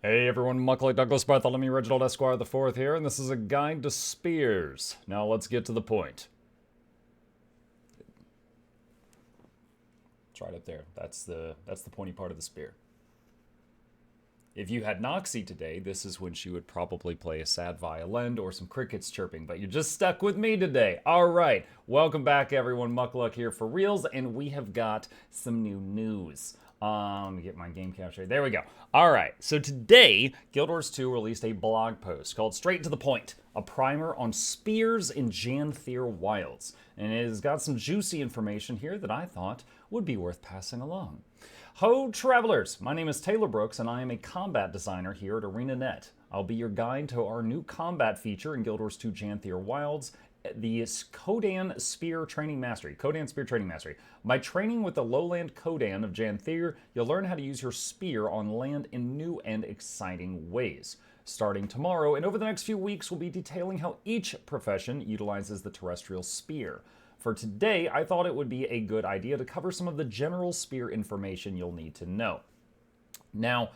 Hey everyone, Muckley Douglas Bartholomew Reginald Esquire the Fourth here, and this is a guide to spears. Now let's get to the point. It's right up there. That's the pointy part of the spear. If you had Noxxi today, this is when she would probably play a sad violin or some crickets chirping, but you're just stuck with me today. All right, welcome back everyone. Muckluck here for reals, and we have got some new news. Let me get my game capture. There we go. All right, so today, Guild Wars 2 released a blog post called Straight to the Point, a primer on spears in Janthier Wilds. And it has got some juicy information here that I thought would be worth passing along. Ho, travelers! My name is Taylor Brooks, and I am a combat designer here at ArenaNet. I'll be your guide to our new combat feature in Guild Wars 2 Janthier Wilds, the Kodan Spear Training Mastery. Kodan Spear Training Mastery. By training with the lowland Kodan of Janthier, you'll learn how to use your spear on land in new and exciting ways. Starting tomorrow, and over the next few weeks, we'll be detailing how each profession utilizes the terrestrial spear. For today, I thought it would be a good idea to cover some of the general spear information you'll need to know. Now,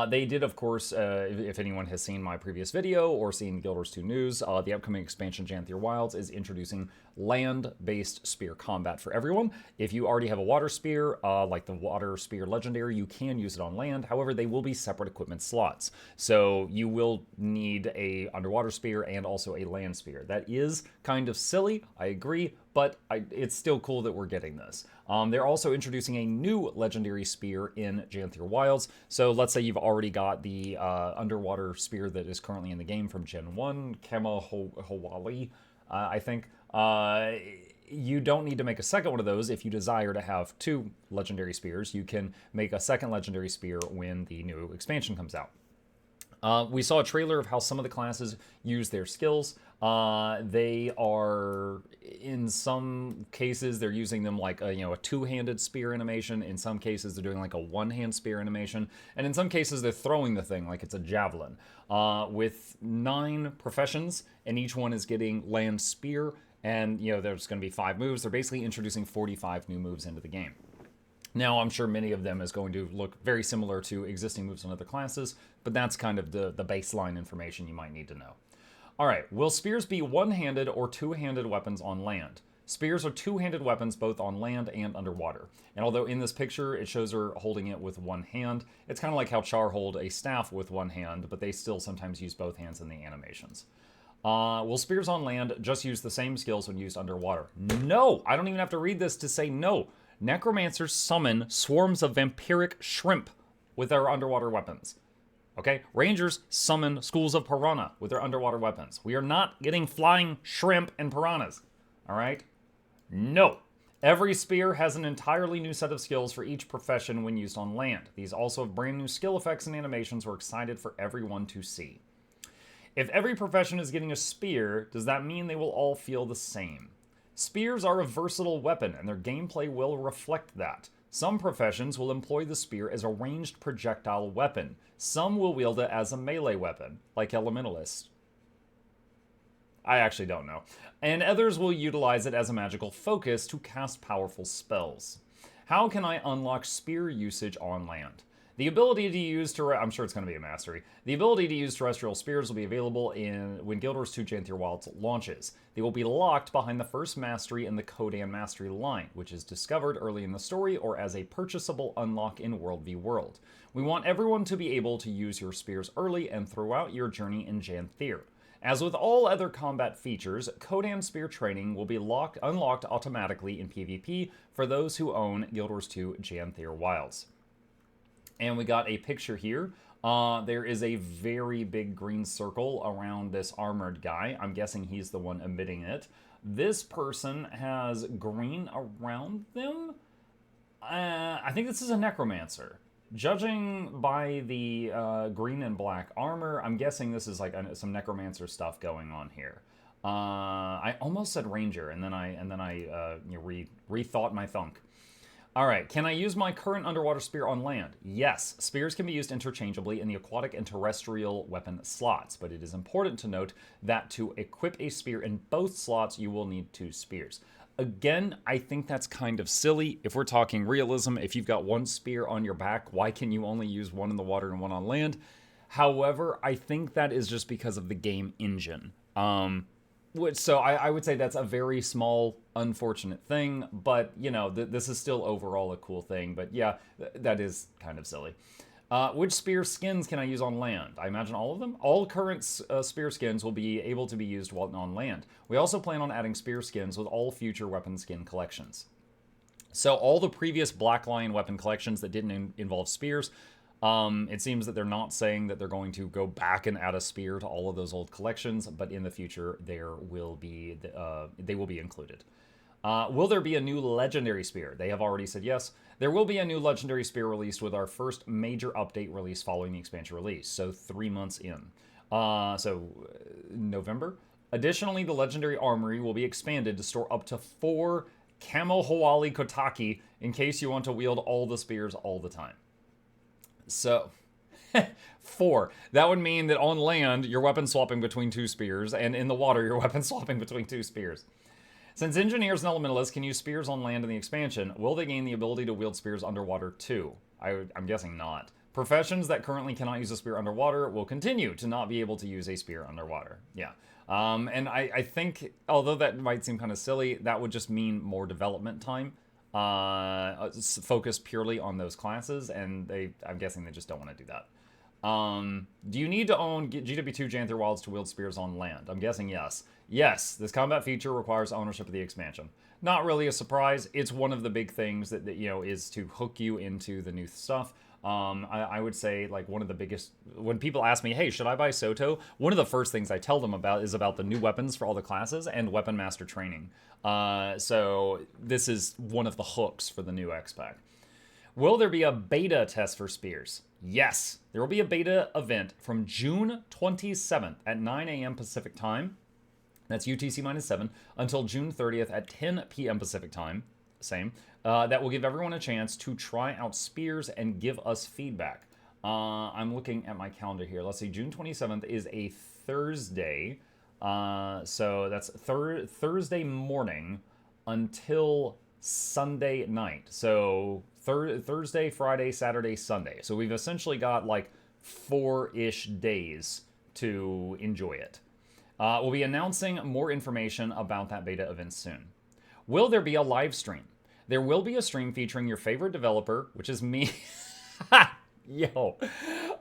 they did, of course, if anyone has seen my previous video or seen Guild Wars 2 news, the upcoming expansion Janthier Wilds is introducing land-based spear combat for everyone. If you already have a water spear, like the water spear legendary, you can use it on land. However, they will be separate equipment slots. So you will need a underwater spear and also a land spear. That is kind of silly, I agree, but it's still cool that we're getting this. They're also introducing a new legendary spear in Janthier Wilds. So let's say you've already got the underwater spear that is currently in the game from Gen 1, Kema Hawali, I think. You don't need to make a second one of those if you desire to have two legendary spears. You can make a second legendary spear when the new expansion comes out. We saw a trailer of how some of the classes use their skills. They are, in some cases, they're using them like a two-handed spear animation. In some cases, they're doing like a one-hand spear animation. And in some cases, they're throwing the thing like it's a javelin. With 9 professions, and each one is getting land spear. And, there's going to be 5 moves. They're basically introducing 45 new moves into the game. Now, I'm sure many of them is going to look very similar to existing moves in other classes, but that's kind of the baseline information you might need to know. All right, will spears be one-handed or two-handed weapons on land? Spears are two-handed weapons both on land and underwater. And although in this picture it shows her holding it with one hand, it's kind of like how Char hold a staff with one hand, but they still sometimes use both hands in the animations. Will spears on land just use the same skills when used underwater? No! I don't even have to read this to say no. Necromancers summon swarms of vampiric shrimp with their underwater weapons. Okay? Rangers summon schools of piranha with their underwater weapons. We are not getting flying shrimp and piranhas. Alright? No. Every spear has an entirely new set of skills for each profession when used on land. These also have brand new skill effects and animations we're excited for everyone to see. If every profession is getting a spear, does that mean they will all feel the same? Spears are a versatile weapon, and their gameplay will reflect that. Some professions will employ the spear as a ranged projectile weapon. Some will wield it as a melee weapon, like Elementalists. I actually don't know. And others will utilize it as a magical focus to cast powerful spells. How can I unlock spear usage on land? The ability to use I'm sure it's going to be a mastery. The ability to use terrestrial spears will be available when Guild Wars 2 Janthier Wilds launches. They will be locked behind the first mastery in the Kodan mastery line, which is discovered early in the story or as a purchasable unlock in World v World. We want everyone to be able to use your spears early and throughout your journey in Janthier. As with all other combat features, Kodan Spear Training will be unlocked automatically in PvP for those who own Guild Wars 2 Janthier Wilds. And we got a picture here. There is a very big green circle around this armored guy. I'm guessing he's the one emitting it. This person has green around them. I think this is a necromancer. Judging by the green and black armor, I'm guessing this is like some necromancer stuff going on here. I almost said ranger, and then I rethought my thunk. All right, can I use my current underwater spear on land? Yes, spears can be used interchangeably in the aquatic and terrestrial weapon slots, but it is important to note that to equip a spear in both slots, you will need 2 spears. Again, I think that's kind of silly. If we're talking realism, if you've got one spear on your back, why can you only use one in the water and one on land? However, I think that is just because of the game engine. So I would say that's a very small, unfortunate thing, but, you know, this is still overall a cool thing. But yeah, that is kind of silly. Which spear skins can I use on land? I imagine all of them? All current spear skins will be able to be used while on land. We also plan on adding spear skins with all future weapon skin collections. So all the previous Black Lion weapon collections that didn't involve spears, it seems that they're not saying that they're going to go back and add a spear to all of those old collections, but in the future they will be included. Will there be a new legendary spear? They have already said yes. There will be a new legendary spear released with our first major update release following the expansion release, so 3 months in. November. Additionally, the legendary armory will be expanded to store up to 4 Camo Hawali Kotaki in case you want to wield all the spears all the time. So, 4. That would mean that on land, you're weapon swapping between 2 spears, and in the water, you're weapon swapping between 2 spears. Since engineers and elementalists can use spears on land in the expansion, will they gain the ability to wield spears underwater too? I'm guessing not. Professions that currently cannot use a spear underwater will continue to not be able to use a spear underwater. Yeah. And I think, although that might seem kind of silly, that would just mean more development time. Focus purely on those classes, and I'm guessing they just don't want to do that. Do you need to own GW2 Janther Wilds to wield spears on land? I'm guessing yes. Yes, this combat feature requires ownership of the expansion. Not really a surprise. It's one of the big things that you know, is to hook you into the new stuff. I would say, like, one of the biggest, when people ask me, hey, should I buy Soto? One of the first things I tell them about is about the new weapons for all the classes and Weapon Master training. So this is one of the hooks for the new X-Pack. Will there be a beta test for spears? Yes, there will be a beta event from June 27th at 9 a.m. Pacific time. That's UTC-7 until June 30th at 10 p.m. Pacific time. Same. That will give everyone a chance to try out spears and give us feedback. I'm looking at my calendar here. Let's see. June 27th is a Thursday. So that's Thursday morning until Sunday night. So Thursday, Friday, Saturday, Sunday. So we've essentially got like 4-ish days to enjoy it. We'll be announcing more information about that beta event soon. Will there be a live stream? There will be a stream featuring your favorite developer, which is me. Yo,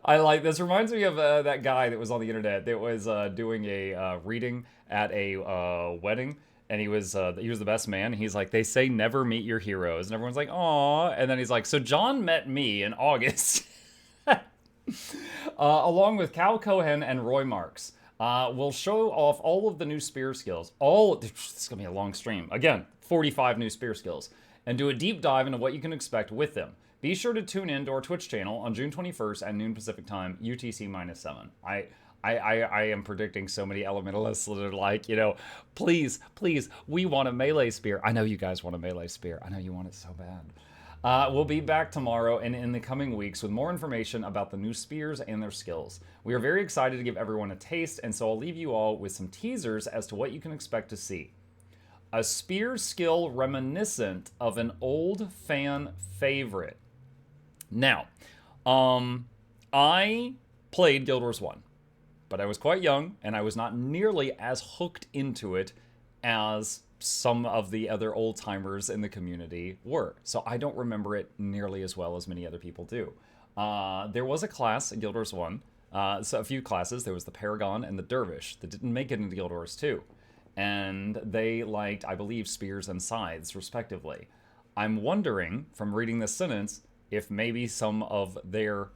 I like this. Reminds me of that guy that was on the internet that was doing a reading at a wedding, and he was the best man. He's like, they say never meet your heroes, and everyone's like, aw. And then he's like, so John met me in August, along with Cal Cohen and Roy Marks. We'll show off all of the new spear skills. This is gonna be a long stream. Again, 45 new spear skills, and do a deep dive into what you can expect with them. Be sure to tune in to our Twitch channel on June 21st at noon Pacific time, UTC-7. I am predicting so many elementalists that are like, you know, please, we want a melee spear. I know you guys want a melee spear. I know you want it so bad. We'll be back tomorrow and in the coming weeks with more information about the new spears and their skills. We are very excited to give everyone a taste, and so I'll leave you all with some teasers as to what you can expect to see. A spear skill reminiscent of an old fan favorite. Now, I played Guild Wars 1, but I was quite young, and I was not nearly as hooked into it as some of the other old-timers in the community were. So I don't remember it nearly as well as many other people do. There was a class in Guild Wars 1, so a few classes. There was the Paragon and the Dervish that didn't make it into Guild Wars 2. And they liked, I believe, spears and scythes, respectively. I'm wondering, from reading this sentence, if maybe some of their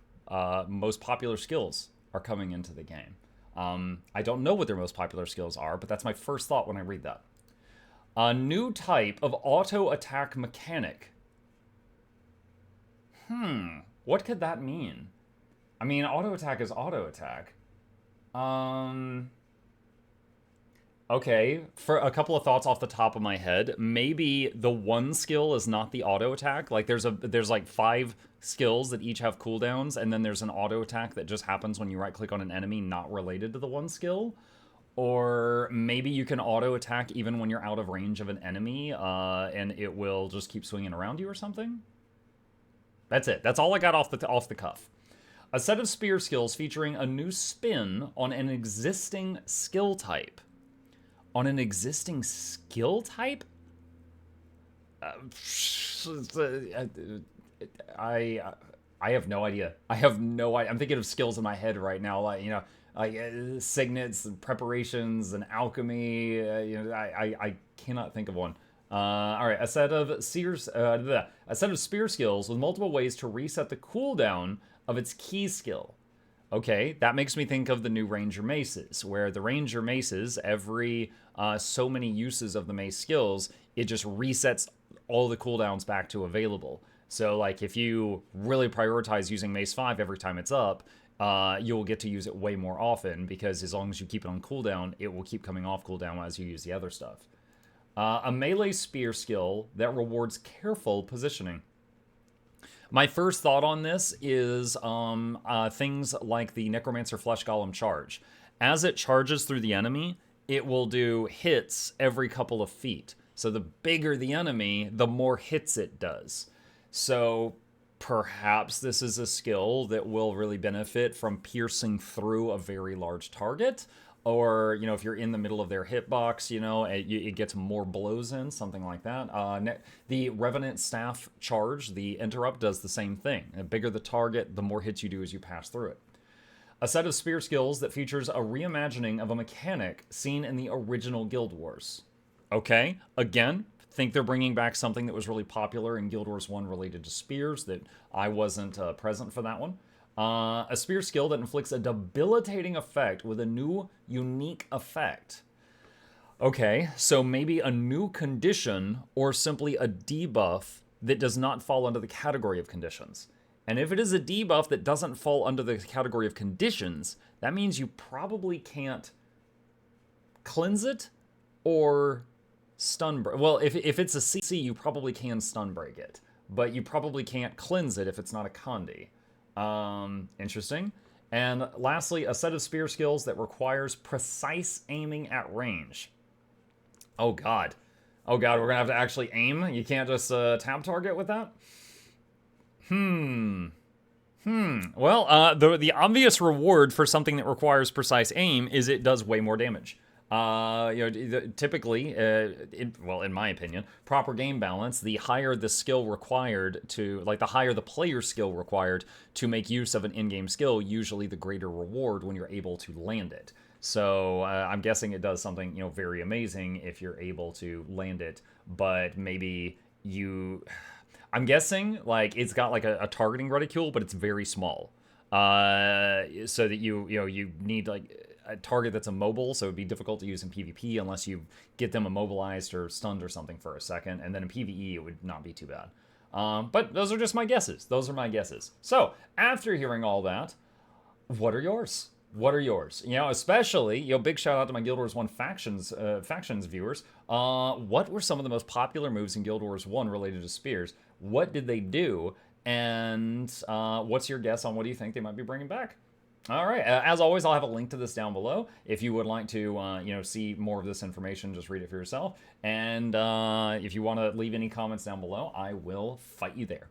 most popular skills are coming into the game. I don't know what their most popular skills are, but that's my first thought when I read that. A new type of auto attack mechanic. What could that mean? I mean, auto attack is auto attack. Okay, for a couple of thoughts off the top of my head, maybe the one skill is not the auto attack. Like there's like 5 skills that each have cooldowns, and then there's an auto attack that just happens when you right click on an enemy not related to the one skill. Or maybe you can auto attack even when you're out of range of an enemy, and it will just keep swinging around you or something. That's it. That's all I got off the cuff. A set of spear skills featuring a new spin on an existing skill type. On an existing skill type? I I have no idea. I have no idea. I'm thinking of skills in my head right now, like signets and preparations and alchemy. I cannot think of one. All right, a set of spear skills with multiple ways to reset the cooldown of its key skill. Okay, that makes me think of the new Ranger Maces, where the Ranger Maces, every so many uses of the mace skills, it just resets all the cooldowns back to available. So, like, if you really prioritize using Mace 5 every time it's up, you'll get to use it way more often, because as long as you keep it on cooldown, it will keep coming off cooldown as you use the other stuff. A melee spear skill that rewards careful positioning. My first thought on this is things like the Necromancer Flesh Golem charge. As it charges through the enemy, it will do hits every couple of feet. So the bigger the enemy, the more hits it does. So perhaps this is a skill that will really benefit from piercing through a very large target. Or, if you're in the middle of their hitbox, it gets more blows in, something like that. The Revenant Staff charge, the interrupt, does the same thing. The bigger the target, the more hits you do as you pass through it. A set of spear skills that features a reimagining of a mechanic seen in the original Guild Wars. Okay, again, think they're bringing back something that was really popular in Guild Wars 1 related to spears that I wasn't present for that one. A spear skill that inflicts a debilitating effect with a new, unique effect. Okay, so maybe a new condition or simply a debuff that does not fall under the category of conditions. And if it is a debuff that doesn't fall under the category of conditions, that means you probably can't cleanse it or stun break. Well, if it's a CC, you probably can stun break it, but you probably can't cleanse it if it's not a Condi. Interesting. And lastly, a set of spear skills that requires precise aiming at range. Oh god. Oh god, we're gonna have to actually aim? You can't just tap target with that? Well, the obvious reward for something that requires precise aim is it does way more damage. Typically, in my opinion, proper game balance, the higher the skill required to, the higher the player skill required to make use of an in-game skill, usually the greater reward when you're able to land it. So I'm guessing it does something, very amazing if you're able to land it, but maybe I'm guessing, it's got a targeting reticule, but it's very small. So that you need, a target that's immobile, so it'd be difficult to use in PvP unless you get them immobilized or stunned or something for a second, and then in PvE it would not be too bad. But those are just my guesses. Those are my guesses. So, after hearing all that, what are yours? What are yours? Especially, big shout out to my Guild Wars 1 factions viewers. What were some of the most popular moves in Guild Wars 1 related to spears? What did they do? And what's your guess on what do you think they might be bringing back? All right. As always, I'll have a link to this down below. If you would like to, see more of this information, just read it for yourself. And if you want to leave any comments down below, I will fight you there.